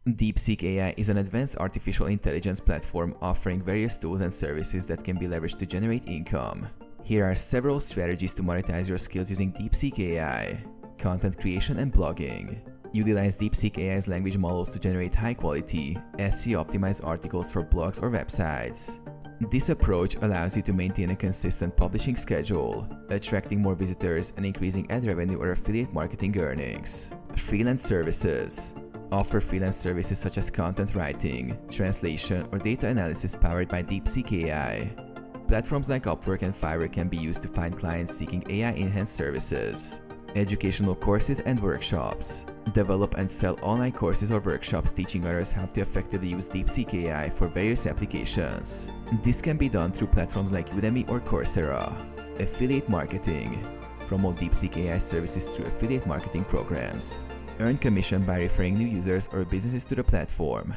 DeepSeek AI is an advanced artificial intelligence platform offering various tools and services that can be leveraged to generate income. Here are several strategies to monetize your skills using DeepSeek AI. Content creation and blogging. Utilize DeepSeek AI's language models to generate high-quality, SEO-optimized articles for blogs or websites. This approach allows you to maintain a consistent publishing schedule, attracting more visitors and increasing ad revenue or affiliate marketing earnings. Freelance services. Offer freelance services such as content writing, translation, or data analysis powered by DeepSeek AI. Platforms like Upwork and Fiverr can be used to find clients seeking AI-enhanced services. Educational courses and workshops. Develop and sell online courses or workshops teaching others how to effectively use DeepSeek AI for various applications. This can be done through platforms like Udemy or Coursera. Affiliate marketing. Promote DeepSeek AI services through affiliate marketing programs. Earn commission by referring new users or businesses to the platform.